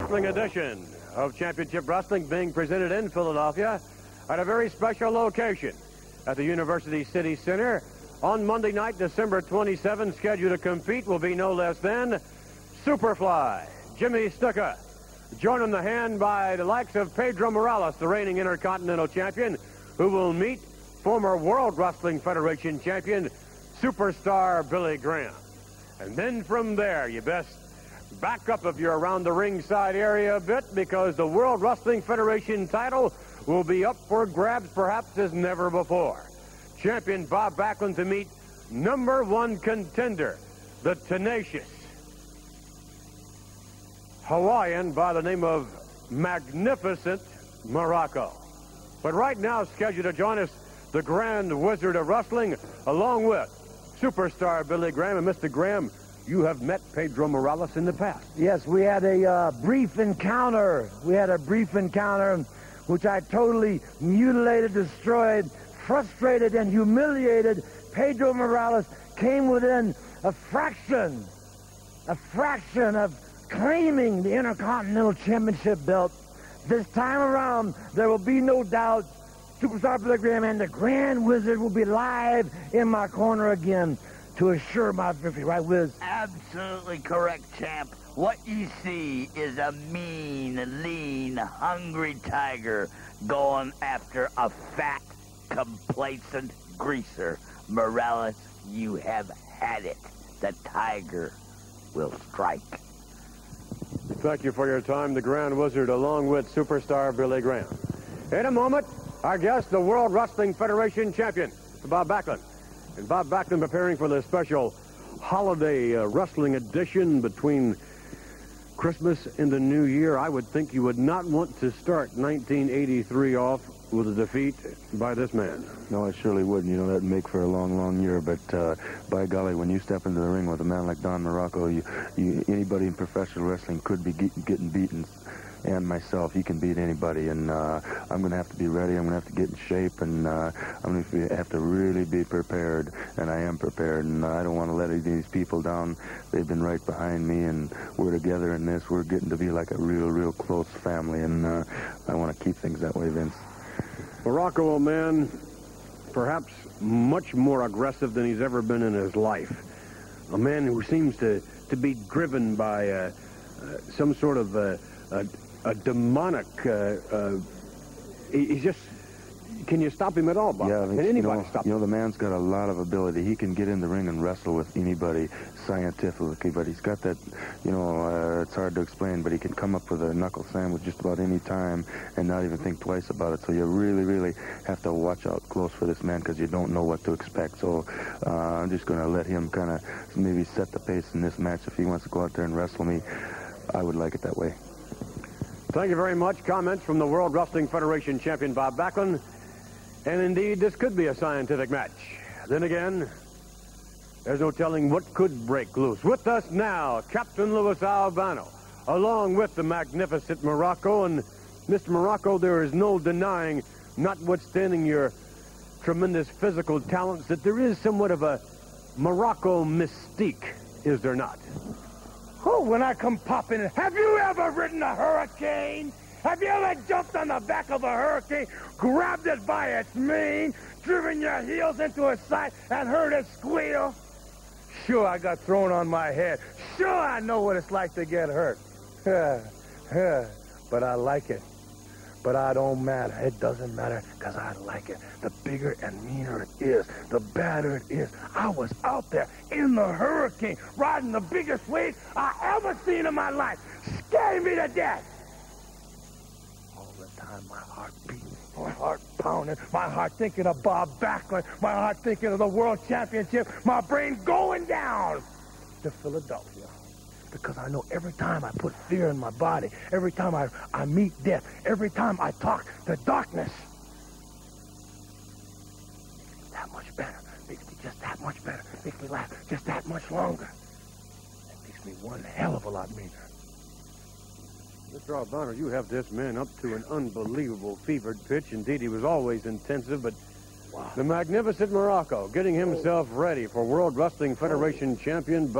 Wrestling edition of Championship Wrestling being presented in Philadelphia at a very special location at the University City Center. On Monday night, December 27, scheduled to compete will be no less than Superfly, Jimmy Snuka, joined in the hand by the likes of Pedro Morales, the reigning Intercontinental Champion, who will meet former World Wrestling Federation Champion, Superstar Billy Graham. And then from there, you best back up if you're around the ringside area a bit, because the World Wrestling Federation title will be up for grabs perhaps as never before. Champion Bob Backlund to meet #1 contender, the tenacious Hawaiian by the name of Magnificent Muraco. But right now, scheduled to join us, the Grand Wizard of Wrestling, along with Superstar Billy Graham. And Mr. Graham, you have met Pedro Morales in the past. Yes, we had a brief encounter. Which I totally mutilated, destroyed, frustrated, and humiliated. Pedro Morales came within a fraction of claiming the Intercontinental Championship belt. This time around, there will be no doubt. Superstar Billy Graham and the Grand Wizard will be live in my corner again to assure my victory. Right, Wiz? Absolutely correct, champ. What you see is a mean, lean, hungry tiger going after a fat, complacent greaser. Morales, you have had it. The tiger will strike. Thank you for your time, the Grand Wizard, along with Superstar Billy Graham. In a moment, our guest, the World Wrestling Federation Champion, Bob Backlund. And Bob Backlund preparing for the special holiday wrestling edition between Christmas and the New Year. I would think you would not want to start 1983 off with a defeat by this man. No, I surely wouldn't. You know, that'd make for a long, long year. But by golly, when you step into the ring with a man like Don Muraco, anybody in professional wrestling could be getting beaten. And myself, he can beat anybody. And I'm going to have to be ready. I'm going to have to get in shape. And I'm going to have to really be prepared. And I am prepared. And I don't want to let any of these people down. They've been right behind me. And we're together in this. We're getting to be like a real, real close family. And I want to keep things that way, Vince. Muraco, a man perhaps much more aggressive than he's ever been in his life. A man who seems to be driven by some sort of a demonic, he's just, can you stop him at all, Bob? Yeah, can anybody stop him? You know, the man's got a lot of ability. He can get in the ring and wrestle with anybody scientifically, but he's got that, you know, it's hard to explain, but he can come up with a knuckle sandwich just about any time and not even think twice about it. So you really, really have to watch out close for this man, because you don't know what to expect. So I'm just going to let him kind of maybe set the pace in this match. If he wants to go out there and wrestle me, I would like it that way. Thank you very much. Comments from the World Wrestling Federation Champion, Bob Backlund. And indeed, this could be a scientific match. Then again, there's no telling what could break loose. With us now, Captain Louis Albano, along with the Magnificent Muraco. And Mr. Muraco, there is no denying, notwithstanding your tremendous physical talents, that there is somewhat of a Muraco mystique, is there not? Oh, when I come popping in, have you ever ridden a hurricane? Have you ever jumped on the back of a hurricane, grabbed it by its mane, driven your heels into its side, and heard it squeal? Sure, I got thrown on my head. Sure, I know what it's like to get hurt. But I like it. But I don't matter. It doesn't matter, because I like it. The bigger and meaner it is, the better it is. I was out there in the hurricane, riding the biggest wave I ever seen in my life. Scared me to death. All the time, my heart beating, my heart pounding, my heart thinking of Bob Backlund, my heart thinking of the World Championship, my brain going down to Philadelphia. Because I know every time I put fear in my body, every time I meet death, every time I talk to darkness, that much better, makes me just that much better, makes me laugh just that much longer. It makes me one hell of a lot meaner. Mr. Albano, you have this man up to an unbelievable fevered pitch. Indeed, he was always intensive, but wow. The Magnificent Muraco getting himself ready for World Wrestling Federation champion Bob